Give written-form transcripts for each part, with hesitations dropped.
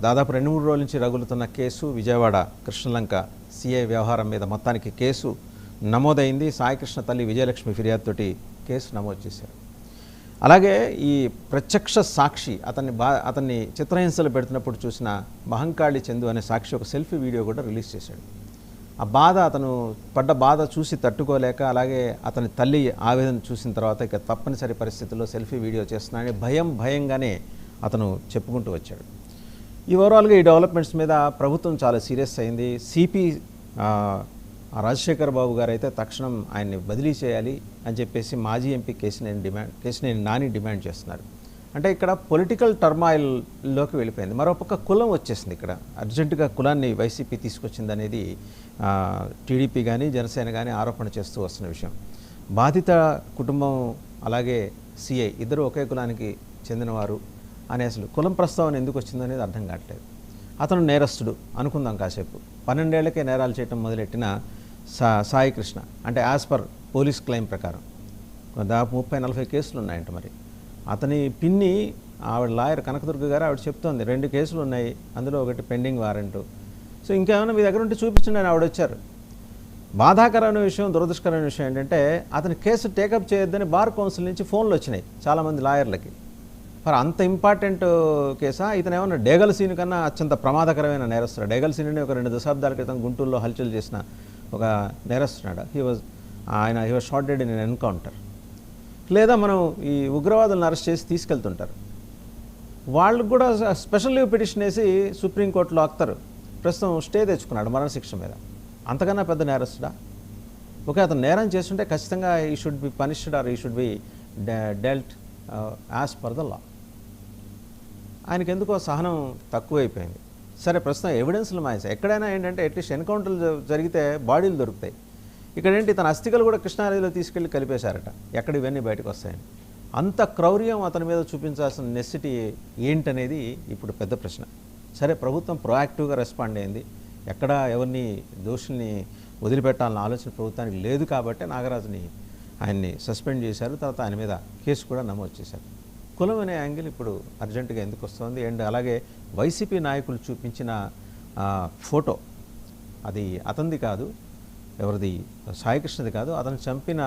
దాదాపు 2-3 రోజుల నుంచి రగులుతున్న కేసు విజయవాడ కృష్ణలంక సిఐ వ్యవహారం మీద మొత్తానికి కేసు నమోదైంది. సాయికృష్ణ తల్లి విజయలక్ష్మి ఫిర్యాదుతోటి కేసు నమోదు చేశారు. అలాగే ఈ ప్రత్యక్ష సాక్షి అతన్ని చిత్రహింసలు పెడుతున్నప్పుడు చూసిన మహంకాళి చందు అనే సాక్షి ఒక సెల్ఫీ వీడియో కూడా రిలీజ్ చేశాడు. ఆ బాధ అతను పడ్డ బాధ చూసి తట్టుకోలేక, అలాగే అతని తల్లి ఆవేదన చూసిన తర్వాత ఇక తప్పనిసరి పరిస్థితుల్లో సెల్ఫీ వీడియో చేస్తున్నాడని భయంగానే అతను చెప్పుకుంటూ వచ్చాడు. ఈ ఓవరాల్గా ఈ డెవలప్మెంట్స్ మీద ప్రభుత్వం చాలా సీరియస్ అయింది. సిపి రాజశేఖర్ బాబు గారు అయితే తక్షణం ఆయన్ని బదిలీ చేయాలి అని చెప్పేసి మాజీ ఎంపీ కేశినేని నాని డిమాండ్ చేస్తున్నారు. అంటే ఇక్కడ పొలిటికల్ టర్మాయిల్లోకి వెళ్ళిపోయింది. మరోపక్క కులం వచ్చేసింది. ఇక్కడ అర్జెంటుగా కులాన్ని వైసీపీ తీసుకొచ్చింది అనేది టీడీపీ కానీ జనసేన కానీ ఆరోపణ చేస్తూ వస్తున్న విషయం. బాధిత కుటుంబం అలాగే సిఐ ఇద్దరు ఒకే కులానికి చెందినవారు అనే అసలు కులం ప్రస్తావన ఎందుకు వచ్చిందనేది అర్థం కావట్లేదు. అతను నేరస్తుడు అనుకుందాం కాసేపు. 12 ఏళ్లకే నేరాలు చేయటం మొదలెట్టిన సాయికృష్ణ అంటే యాజ్ పర్ పోలీస్ క్లెయిమ్ ప్రకారం దాదాపు 30-40 కేసులు ఉన్నాయంట. మరి అతని పిన్ని ఆవిడ లాయర్ కనకదుర్గ గారు ఆవిడ చెప్తోంది 2 కేసులు ఉన్నాయి, అందులో ఒకటి పెండింగ్ వారెంట్. సో ఇంకేమైనా మీ దగ్గర ఉంటే చూపించండి అని ఆవిడ వచ్చారు. బాధాకరమైన విషయం, దురదృష్టకరమైన విషయం ఏంటంటే అతని కేసు టేకప్ చేయొద్దని బార్ కౌన్సిల్ నుంచి ఫోన్లు వచ్చినాయి చాలామంది లాయర్లకి. మరి అంత ఇంపార్టెంట్ కేసా? ఇతను ఏమన్నా డేగల్ సీన్ కన్నా అత్యంత ప్రమాదకరమైన నేరస్తుడు. డేగల్ సీన్ ఒక 2 దశాబ్దాల క్రితం గుంటూరులో హల్చల్ చేసిన ఒక నేరస్తున్నాడు. He was shot dead in an encounter. లేదా మనం ఈ ఉగ్రవాదులను అరెస్ట్ చేసి తీసుకెళ్తుంటారు, వాళ్ళకు కూడా స్పెషల్ లీవ్ పిటిషన్ వేసి సుప్రీంకోర్టులో ఆక్తారు. ప్రస్తుతం స్టే తెచ్చుకున్నాడు మరణశిక్ష మీద. అంతకన్నా పెద్ద నేరస్తుడా? ఓకే, అతను నేరం చేస్తుంటే ఖచ్చితంగా ఈ షుడ్ బి పనిష్డ్ ఆర్ ఈ should be dwelt as per the law. ఆయనకి ఎందుకో సహనం తక్కువైపోయింది. సరే, ప్రస్తుతం ఎవిడెన్స్లు మాయసా. ఎక్కడైనా ఏంటంటే అట్లీస్ట్ ఎన్కౌంటర్లు జరిగితే బాడీలు దొరుకుతాయి. ఇక్కడేంటి తన అస్థికలు కూడా కృష్ణానదిలో తీసుకెళ్ళి కలిపేశారట. ఎక్కడ ఇవన్నీ బయటకు వస్తాయని. అంత క్రౌర్యం అతని మీద చూపించాల్సిన నెసిటీ ఏంటనేది ఇప్పుడు పెద్ద ప్రశ్న. సరే, ప్రభుత్వం ప్రొయాక్టివ్గా రెస్పాండ్ అయింది. ఎక్కడ ఎవరిని దోషుల్ని వదిలిపెట్టాలన్న ఆలోచన ప్రభుత్వానికి లేదు కాబట్టి నాగరాజుని ఆయన్ని సస్పెండ్ చేశారు. తర్వాత ఆయన మీద కేసు కూడా నమోదు చేశారు. కులం అనే యాంగిల్ ఇప్పుడు అర్జెంటుగా ఎందుకు వస్తుంది? అండ్ అలాగే వైసీపీ నాయకులు చూపించిన ఫోటో అది అతనిది కాదు, ఎవరిది, సాయికృష్ణది కాదు, అతను చంపిన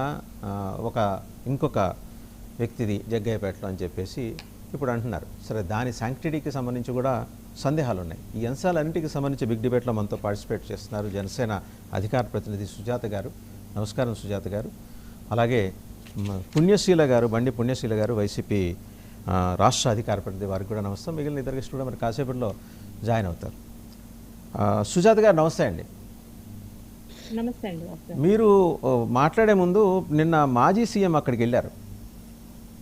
ఇంకొక వ్యక్తిది జగ్గయ్యపేటలో అని చెప్పేసి ఇప్పుడు అంటున్నారు. సరే, దాని శాంక్టిటీకి సంబంధించి కూడా సందేహాలు ఉన్నాయి. ఈ అంశాలన్నింటికి సంబంధించి బిగ్ డిబేట్లో మనతో పార్టిసిపేట్ చేస్తున్నారు జనసేన అధికార ప్రతినిధి సుజాత గారు. నమస్కారం సుజాత గారు. అలాగే పుణ్యశీల గారు, బండి పుణ్యశీల గారు, వైసీపీ రాష్ట్ర అధికార ప్రతినిధి, వారికి కూడా నమస్తే. మిగిలిన ఇద్దరు గెస్టులు కూడా మరి కాసేపట్లో జాయిన్ అవుతారు. సుజాత గారు నమస్తే అండి. నమస్తే అండి. మీరు మాట్లాడే ముందు నిన్న మాజీ సీఎం అక్కడికి వెళ్ళారు.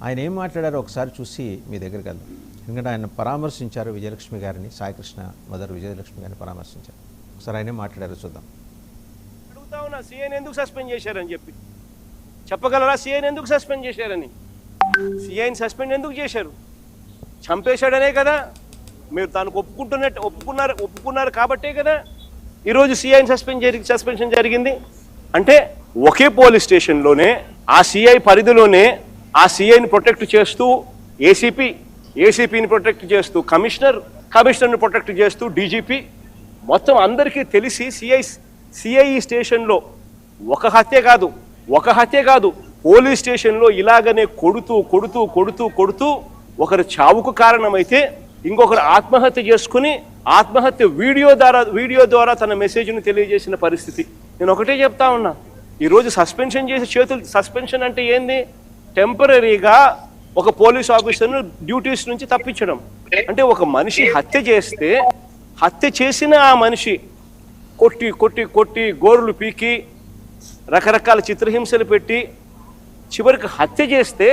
ఆయన ఏం మాట్లాడారో ఒకసారి చూసి మీ దగ్గరికి వెళ్దాం. ఎందుకంటే ఆయన పరామర్శించారు విజయలక్ష్మి గారిని, సాయికృష్ణ మదర్ విజయలక్ష్మి గారిని పరామర్శించారు. ఒకసారి ఆయన ఏం మాట్లాడారో చూద్దాం. అడుగుతా ఉన్నా, సీఐని ఎందుకు సస్పెండ్ చేశారని చెప్పి చెప్పగలరా? సీఐని ఎందుకు సస్పెండ్ చేశారని? సీఐని సస్పెండ్ ఎందుకు చేశారు? చంపేశాడనే కదా మీరు తనకు ఒప్పుకున్నారు కాబట్టే కదా ఈరోజు సీఐని సస్పెన్షన్ జరిగింది. అంటే ఒకే పోలీస్ స్టేషన్లోనే ఆ సీఐ పరిధిలోనే ఆ సీఐని ప్రొటెక్ట్ చేస్తూ ఏసీపీని ప్రొటెక్ట్ చేస్తూ కమిషనర్ని ప్రొటెక్ట్ చేస్తూ డీజీపీ మొత్తం అందరికీ తెలిసి సిఐ స్టేషన్లో ఒక హత్య కాదు పోలీస్ స్టేషన్లో ఇలాగనే కొడుతూ ఒకరు చావుకు కారణమైతే ఇంకొకరు ఆత్మహత్య చేసుకుని ఆత్మహత్య వీడియో ద్వారా తన మెసేజ్ను తెలియజేసిన పరిస్థితి. నేను ఒకటే చెప్తా ఉన్నా, ఈరోజు సస్పెన్షన్ అంటే ఏంది? టెంపరీగా ఒక పోలీస్ ఆఫీసర్ను డ్యూటీస్ నుంచి తప్పించడం. అంటే ఒక మనిషి హత్య చేసిన ఆ మనిషి కొట్టి గోరులు పీకి రకరకాల చిత్రహింసలు పెట్టి చివరికి హత్య చేస్తే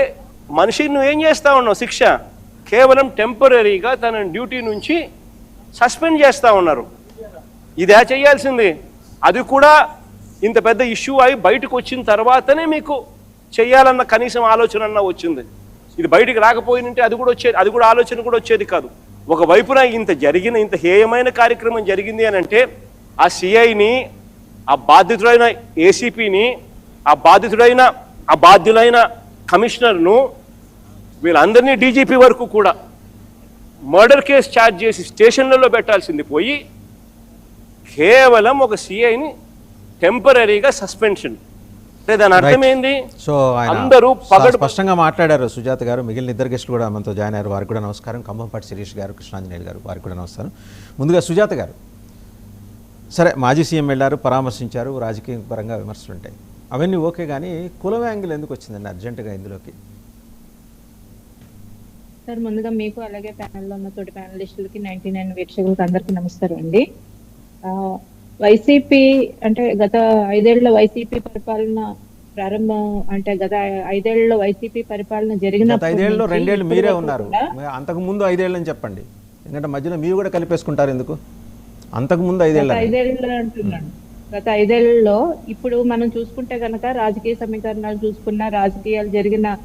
మనిషిని నువ్వేం చేస్తా ఉన్నావు? శిక్ష కేవలం టెంపరీగా తన డ్యూటీ నుంచి సస్పెండ్ చేస్తూ ఉన్నారు. ఇదే చేయాల్సింది. అది కూడా ఇంత పెద్ద ఇష్యూ అయి బయటకు వచ్చిన తర్వాతనే మీకు చేయాలన్న కనీసం ఆలోచన అన్న వచ్చింది. ఇది బయటికి రాకపోయినంటే అది కూడా ఆలోచన కూడా వచ్చేది కాదు. ఒకవైపున ఇంత హేయమైన కార్యక్రమం జరిగింది అని అంటే ఆ సిఐని, ఆ బాధితుడైన ఏసీపీని, ఆ బాధ్యులైన కమిషనర్ను, వీళ్ళందరినీ డీజీపీ వరకు కూడా మర్డర్ కేసు ఛార్జ్ చేసి స్టేషన్లలో పెట్టాల్సింది పోయి కేవలం ఒక సిఐని టెంపరీగా సస్పెన్షన్. అంటే దాని అర్థం ఏంది? సో ఆయన అందరూ స్పష్టంగా మాట్లాడారు సుజాత గారు. మిగిలిన ఇద్దరు గెస్టులు కూడా మనతో జాయిన్ అయ్యారు, వారికి కూడా నమస్కారం. ఖమ్మంపాటి శిరీష్ గారు, కృష్ణాంజనేయులు గారు, వారికి కూడా నమస్కారం. ముందుగా సుజాత గారు, సరే మాజీ సీఎం వెళ్ళారు, పరామర్శించారు, రాజకీయ పరంగా విమర్శలు ఉంటాయి, అవన్నీ ఓకే, కానీ కులం యాంగిల్ ఎందుకు వచ్చిందండి అర్జెంటుగా ఇందులోకి? సార్ ముందుగా మీకు అలాగే ప్యానెల్లో ఉన్న తోటి ప్యానలిస్టులకి 99 వీక్షకులకి అందరికీ నమస్కారం అండి. వైసీపీ అంటే గత 5 ఏళ్ల వైసీపీ పరిపాలన ప్రారంభం అంటే గత 5 ఏళ్లలో వైసీపీ పరిపాలన జరిగిన 5 ఏళ్ళు 2 ఏళ్ళు మీరే ఉన్నారు, అంతకు ముందు 5 ఏళ్ళని చెప్పండి, ఎందుకంటే మధ్యలో మీరు కూడా కలిపేసుకుంటారు ఎందుకు? అంతకు ముందు 5 ఏళ్ళు అంటున్నాను. గత 5 ఏళ్లలో ఇప్పుడు మనం చూసుకుంటే కనుక రాజకీయ సమీకరణాలు చూసుకున్నా, రాజకీయాలు జరిగిన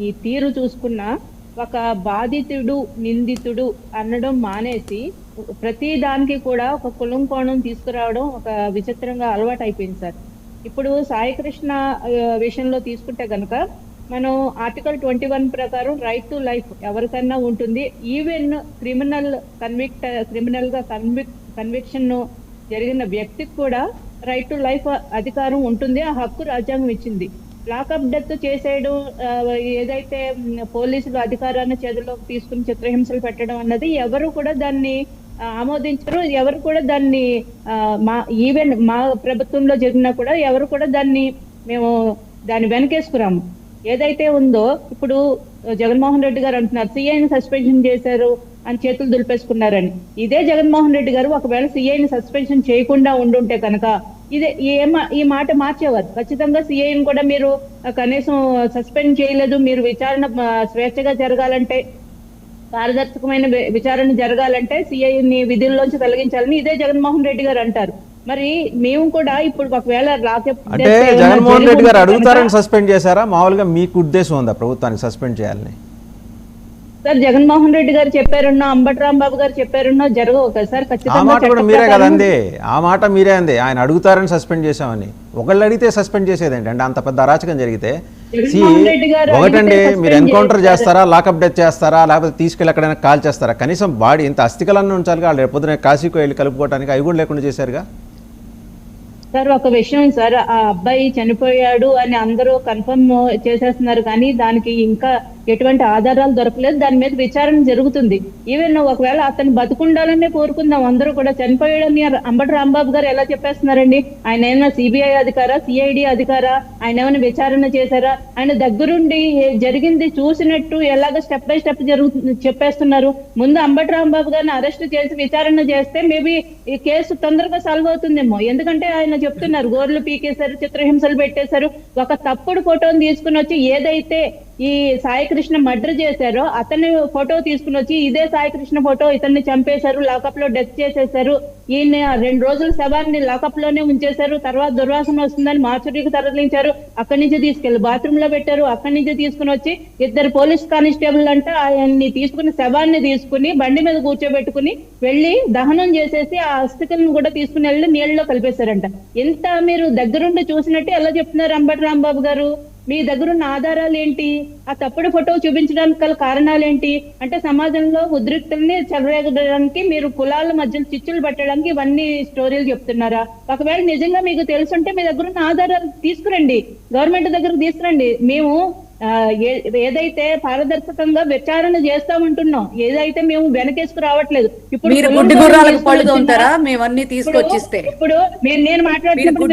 ఈ తీరు చూసుకున్నా, ఒక బాధితుడు నిందితుడు అనడం మానేసి ప్రతి దానికి కూడా ఒక కులం కోణం తీసుకురావడం ఒక విచిత్రంగా అలవాటు అయిపోయింది సార్. ఇప్పుడు సాయికృష్ణ విషయంలో తీసుకుంటే కనుక మనం ఆర్టికల్ 21 ప్రకారం రైట్ టు లైఫ్ ఎవరికన్నా ఉంటుంది. ఈవెన్ క్రిమినల్ గా కన్విక్షన్ జరిగిన వ్యక్తికి కూడా రైట్ టు లైఫ్ అధికారం ఉంటుంది, ఆ హక్కు రాజ్యాంగం ఇచ్చింది. లాకప్ డెత్ చేసేయడం, ఏదైతే పోలీసులు అధికారాన్ని చేతుల్లోకి తీసుకుని చిత్రహింసలు పెట్టడం అన్నది ఎవరు కూడా దాన్ని ఆమోదించరు, ఎవరు కూడా దాన్ని ఈవెన్ మా ప్రభుత్వంలో జరిగినా కూడా ఎవరు కూడా మేము దాన్ని వెనకేసుకురాము. ఏదైతే ఉందో ఇప్పుడు జగన్మోహన్ రెడ్డి గారు అంటున్నారు సిఐని సస్పెన్షన్ చేశారు అని చేతులు దులిపేసుకున్నారని. ఇదే జగన్మోహన్ రెడ్డి గారు ఒకవేళ సిఐని సస్పెన్షన్ చేయకుండా ఉండుంటే కనుక ఈ మాట మార్చేవారు. ఖచ్చితంగా సిఐని కూడా మీరు కనీసం సస్పెండ్ చేయలేదు, మీరు విచారణ స్వేచ్ఛగా జరగాలంటే, పారదర్శకమైన విచారణ జరగాలంటే సిఐని విధుల్లోంచి తొలగించాలని ఇదే జగన్మోహన్ రెడ్డి గారు అంటారు. మరి మేము కూడా ఇప్పుడు ఒకవేళ అంటే జగన్మోహన్ రెడ్డి గారు అడుగుతారని సస్పెండ్ చేశారా? మామూలుగా మీకు ఉద్దేశం ఉందా ప్రభుత్వానికి సస్పెండ్ చేయాలని? సార్ జగన్మోహన్ రెడ్డి గారు చెప్పారున్నా, అంబటి రాంబాబు గారు చెప్పారున్నా జరగవు కదా సార్. ఆ మాట కూడా మీరే కదండి, ఆ మాట మీరే అంది, ఆయన అడుగుతారని సస్పెండ్ చేశామని. ఒకళ్ళు అడిగితే సస్పెండ్ చేసేదేంటి అంటే? అంత పెద్ద అరాచకం జరిగితే ఒకటండి, మీరు ఎన్కౌంటర్ చేస్తారా, లాకప్ డెత్ చేస్తారా, లేకపోతే తీసుకెళ్ళి ఎక్కడైనా కాల్ చేస్తారా? కనీసం బాడీ ఇంత అస్థికలన్నీ ఉంచాలిగా. వాళ్ళు రేపొద్దున కాశీకి వెళ్ళి కలుపుకోవడానికి అవి కూడా లేకుండా చేశారుగా. సార్ ఒక విషయం సార్, ఆ అబ్బాయి చనిపోయాడు అని అందరూ కన్ఫర్మ్ చేసేస్తున్నారు, కానీ దానికి ఇంకా ఎటువంటి ఆధారాలు దొరకలేదు. దాని మీద విచారణ జరుగుతుంది. ఈవెన్ ఒకవేళ అతను బతుకుండాలనే కోరుకుందాం, అందరూ కూడా చనిపోయాడని అంబటి రాంబాబు గారు ఎలా చెప్పేస్తున్నారండి? ఆయన ఏమైనా సిబిఐ అధికారా, సిఐడి అధికారా? ఆయన ఏమైనా విచారణ చేశారా? ఆయన దగ్గరుండి జరిగింది చూసినట్టు ఎలాగ స్టెప్ బై స్టెప్ చెప్పేస్తున్నారు. ముందు అంబటి రాంబాబు గారిని అరెస్ట్ చేసి విచారణ చేస్తే మేబీ ఈ కేసు తొందరగా సాల్వ్ అవుతుందేమో. ఎందుకంటే ఆయన చెప్తున్నారు గోర్లు పీకేశారు, చిత్రహింసలు పెట్టేశారు. ఒక తప్పుడు ఫోటోని తీసుకుని వచ్చి ఏదైతే ఈ సాయికృష్ణ మర్డర్ చేశారో అతని ఫోటో తీసుకుని వచ్చి ఇదే సాయికృష్ణ ఫోటో, ఇతన్ని చంపేశారు, లాకప్ లో డెత్ చేసేశారు, ఈయన 2 రోజుల శవాన్ని లాకప్ లోనే ఉంచేశారు, తర్వాత దుర్వాసన వస్తుందని మార్చురీకి తరలించారు, అక్కడి నుంచి తీసుకెళ్లి బాత్రూమ్ లో పెట్టారు, అక్కడి నుంచి తీసుకుని వచ్చి 2 పోలీస్ కానిస్టేబుల్ అంటే ఆయన్ని తీసుకుని శవాన్ని తీసుకుని బండి మీద కూర్చోబెట్టుకుని వెళ్లి దహనం చేసేసి ఆ అస్థికలను కూడా తీసుకుని వెళ్ళి నీళ్ళలో కలిపేశారంట. ఎంత మీరు దగ్గరుండి చూసినట్టు ఎలా చెప్తున్నారు అంబటి రాంబాబు గారు? మీ దగ్గరున్న ఆధారాలు ఏంటి? ఆ తప్పుడు ఫోటో చూపించడానికి గల కారణాలు ఏంటి? అంటే సమాజంలో ఉద్రిక్తుల్ని చెలరేగడానికి, మీరు కులాల మధ్యలో చిచ్చులు పెట్టడానికి ఇవన్నీ స్టోరీలు చెప్తున్నారా? ఒకవేళ నిజంగా మీకు తెలుసుంటే మీ దగ్గరున్న ఆధారాలు తీసుకురండి, గవర్నమెంట్ దగ్గరకు తీసుకురండి. మేము ఏదైతే పారదర్శకంగా విచారణ చేస్తామంటున్నాం, ఏదైతే మేము వెనకేసుకు రావట్లేదు. ఇప్పుడు నేను మాట్లాడుతున్నప్పుడు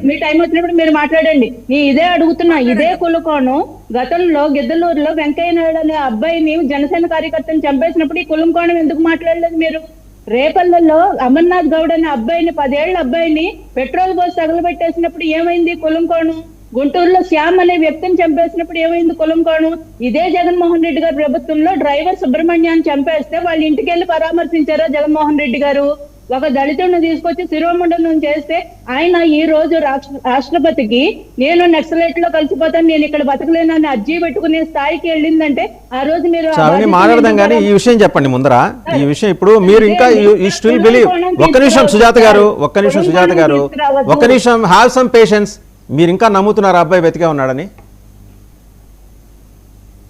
మీ టైం వచ్చినప్పుడు మీరు మాట్లాడండి. నేను ఇదే అడుగుతున్నా. ఇదే కులకోణం గతంలో గిద్దలూరులో వెంకయ్య నాయుడు అనే అబ్బాయిని జనసేన కార్యకర్తను చంపేసినప్పుడు ఈ కులం కోణం ఎందుకు మాట్లాడలేదు మీరు? రేపల్లలో అమర్నాథ్ గౌడ్ అనే అబ్బాయిని, 10 ఏళ్ల అబ్బాయిని పెట్రోల్ పోసి తగలబెట్టేసినప్పుడు ఏమైంది కులం కోణం? గుంటూరులో శ్యామ్ అనే వ్యక్తిని చంపేసినప్పుడు ఏమైంది కులం కోణం? ఇదే జగన్మోహన్ రెడ్డి గారి ప్రభుత్వంలో డ్రైవర్ సుబ్రహ్మణ్యాన్ని చంపేస్తే వాళ్ళ ఇంటికి వెళ్ళి పరామర్శించారా జగన్మోహన్ రెడ్డి గారు? ఒక దళితుడిని తీసుకొచ్చి శిరోమండలం చేస్తే ఆయన ఈ రోజు రాష్ట్రపతికి నేను నక్సలైట్ లో కలిసిపోతాను, నేను ఇక్కడ బతకలేనని అర్జీ పెట్టుకునే స్థాయికి వెళ్ళిందంటే ఆ రోజు మీరు మాట్లాడదాం. కానీ ఈ విషయం చెప్పండి ముందర, ఈ విషయం ఇప్పుడు మీరు ఇంకా ఒక్క నిమిషం సుజాత గారు, ఒక్క నిమిషం, హ్యావ్ సమ్ పేషెన్స్. మీరు ఇంకా నమ్ముతున్నారు అబ్బాయి బతికే ఉన్నాడని?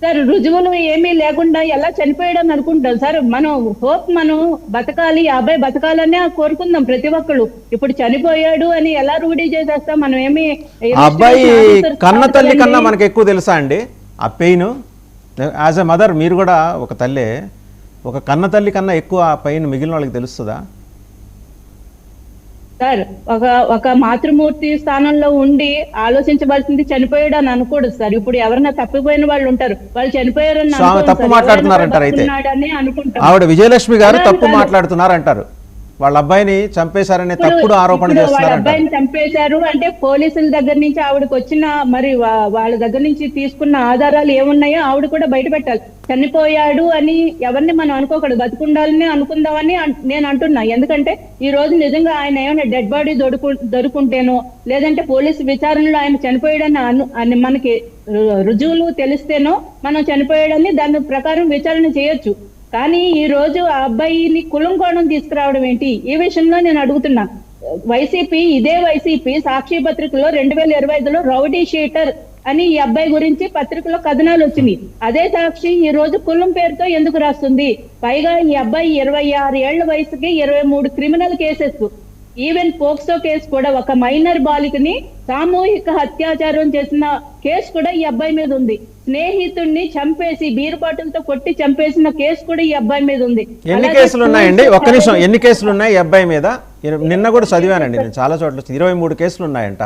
సార్ రుజువులు ఏమీ లేకుండా ఎలా చనిపోయాడని అనుకుంటాం సార్. మనం హోప్ మనం బతకాలి, ఆ అబ్బాయి బతకాలనే కోరుకుందాం ప్రతి ఒక్కళ్ళు. ఇప్పుడు చనిపోయాడు అని ఎలా రూఢీ చేసేస్తాం? మనం ఏమి ఆ అబ్బాయి కన్న తల్లి కన్నా మనకు ఎక్కువ తెలుసా అండి ఆ పెయిన్? యాజ్ ఎ మదర్ మీరు కూడా ఒక తల్లే, ఒక కన్న తల్లి కన్నా ఎక్కువ ఆ పెయిన్ మిగిలిన వాళ్ళకి తెలుస్తుందా? సార్ ఒక మాతృమూర్తి స్థానంలో ఉండి ఆలోచించవలసింది చనిపోయాడు అని అనకూడదు సార్. ఇప్పుడు ఎవరైనా తప్పిపోయిన వాళ్ళు ఉంటారు, వాళ్ళు చనిపోయారని తప్పు మాట్లాడుతున్నారంటారు. అయితే ఆవిడ విజయలక్ష్మి గారు తప్పు మాట్లాడుతున్నారంటారు, వాళ్ళ అబ్బాయిని చంపేశారనే తప్పుడు ఆరోపణ చేస్తున్నారు. అబ్బాయిని చంపేశారు అంటే పోలీసుల దగ్గర నుంచి ఆవిడకి వచ్చిన మరి వాళ్ళ దగ్గర నుంచి తీసుకున్న ఆధారాలు ఏమున్నాయో ఆవిడ కూడా బయట పెట్టాలి. చనిపోయాడు అని ఎవరిని మనం అనుకోకూడదు, బతుకుండాలని అనుకుందామని నేను అంటున్నా. ఎందుకంటే ఈ రోజు నిజంగా ఆయన ఏమైనా డెడ్ బాడీ దొరుకుంటేనో లేదంటే పోలీసు విచారణలో ఆయన చనిపోయాడని మనకి రుజువులు తెలిస్తేనో మనం చనిపోయాడని దాని ప్రకారం విచారణ చేయొచ్చు. కానీ ఈ రోజు ఆ అబ్బాయిని కులం కోణం తీసుకురావడం ఏంటి? ఈ విషయంలో నేను అడుగుతున్నా. ఇదే వైసీపీ సాక్షి పత్రికలో 2025లో రౌడీ షీటర్ అని ఈ అబ్బాయి గురించి పత్రికలో కథనాలు వచ్చినాయి. అదే సాక్షి ఈ రోజు కులం పేరుతో ఎందుకు రాస్తుంది? పైగా ఈ అబ్బాయి 26 ఏళ్ల వయసుకి 23 criminal cases, even POCSO case కూడా, ఒక మైనర్ బాలికని సామూహిక అత్యాచారం చేసిన కేసు కూడా ఈ అబ్బాయి మీద ఉంది. స్నేహితుడిని చంపేసి బీరుపాటులతో కొట్టి చంపేసిన కేసు కూడా ఈ అబ్బాయి మీద ఉంది. ఎన్ని కేసులు ఉన్నాయండి? ఒక్క నిమిషం, ఎన్ని కేసులు ఉన్నాయి ఈ అబ్బాయి మీద? నిన్న కూడా చదివానండి నేను చాలా చోట్ల, 23 కేసులు ఉన్నాయంట.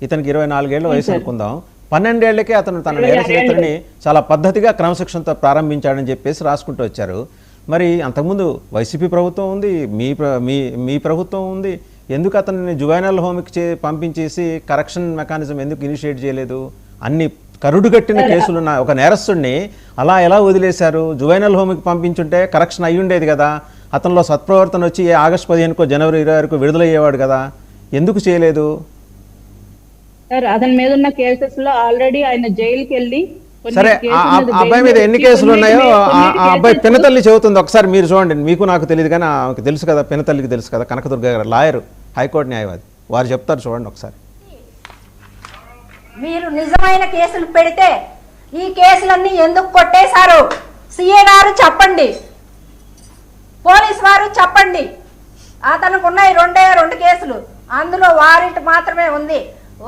ఇతనికి 24 ఏళ్ల వయసు అనుకుందాం. 12 ఏళ్లకే అతను తన నేర చరిత్రని చాలా పద్ధతిగా క్రమశిక్షణతో ప్రారంభించాడని చెప్పేసి రాసుకుంటూ వచ్చారు. మరి అంతకుముందు వైసీపీ ప్రభుత్వం ఉంది, మీ ప్రభుత్వం ఉంది, ఎందుకు అతన్ని జువైనల్ హోమ్కి పంపించేసి కరెక్షన్ మెకానిజం ఎందుకు ఇనిషియేట్ చేయలేదు? అన్ని కరుడుగట్టిన కేసులున్న ఒక నేరస్తుడిని అలా ఎలా వదిలేశారు? జువైనల్ హోమ్కి పంపించుంటే కరెక్షన్ అయ్యి ఉండేది కదా, అతనిలో సత్ప్రవర్తన వచ్చి ఆగస్టు 15కో జనవరి 26కో విడుదలయ్యేవాడు కదా, ఎందుకు చేయలేదు? సార్ అతని మీద ఉన్న కేసెస్ లో ఆల్రెడీ ఆయన జైలుకి వెళ్ళి, సరే ఆ అబ్బాయి మీద ఎన్ని కేసులు ఉన్నాయో ఆ అబ్బాయి పినతల్లి చెబుతుంది, ఒకసారి మీరు చూడండి. మీకు నాకు తెలియదు కానీ ఆమెకు తెలుసు కదా, పినతల్లికి తెలుసు కదా, కనకదుర్గ గారు లాయర్, హైకోర్టు న్యాయవాది, వారు చెప్తారు చూడండి ఒకసారి. మీరు నిజమైన కేసులు పెడితే ఈ కేసులన్నీ ఎందుకు కొట్టేశారు? సిఏ గారు చెప్పండి, పోలీస్ వారు చెప్పండి. అతనికి ఉన్నాయి 2 కేసులు, అందులో వారెంట్ మాత్రమే ఉంది.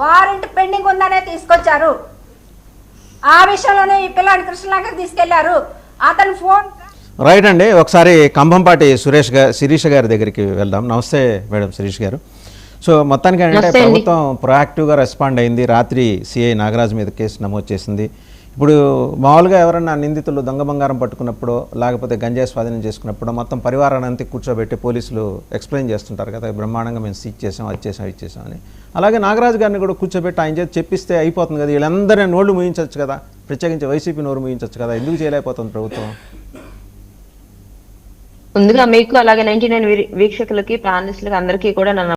వారెంట్ పెండింగ్ ఉందనే తీసుకొచ్చారు. ఆ విషయంలోనే ఈ పిల్లని కృష్ణలంకకి తీసుకెళ్లారు. అతని ఫోన్ రైట్ అండి. ఒకసారి కంభంపాటి శిరీష గారి దగ్గరికి వెళ్దాం. నమస్తే మేడం శిరీష్ గారు. సో మొత్తానికి ఏంటంటే ప్రభుత్వం ప్రొయాక్టివ్గా రెస్పాండ్ అయింది. రాత్రి సిఐ నాగరాజు మీద కేసు నమోదు చేసింది. ఇప్పుడు మామూలుగా ఎవరన్నా నిందితులు దొంగ బంగారం పట్టుకున్నప్పుడు లేకపోతే గంజాయి స్వాధీనం చేసుకున్నప్పుడు మొత్తం పరివారాన్ని అంతా కూర్చోబెట్టి పోలీసులు ఎక్స్ప్లెయిన్ చేస్తుంటారు కదా, బ్రహ్మాండంగా మేము సీజ్ చేసాం, అది చేసాం, ఇది చేసాం అని. అలాగే నాగరాజు గారిని కూడా కూర్చోబెట్టి ఆయన చేతి చెప్పిస్తే అయిపోతుంది కదా, వీళ్ళందరినీ నోళ్ళు మూయించవచ్చు కదా, ప్రత్యేకించి వైసీపీ నోరు మూయించవచ్చు కదా, ఎందుకు చేయలేకపోతుంది ప్రభుత్వం? ముందుగా మీకు అలాగే 99 వీక్షకులకి, ప్యానలిస్టులకి అందరికీ కూడా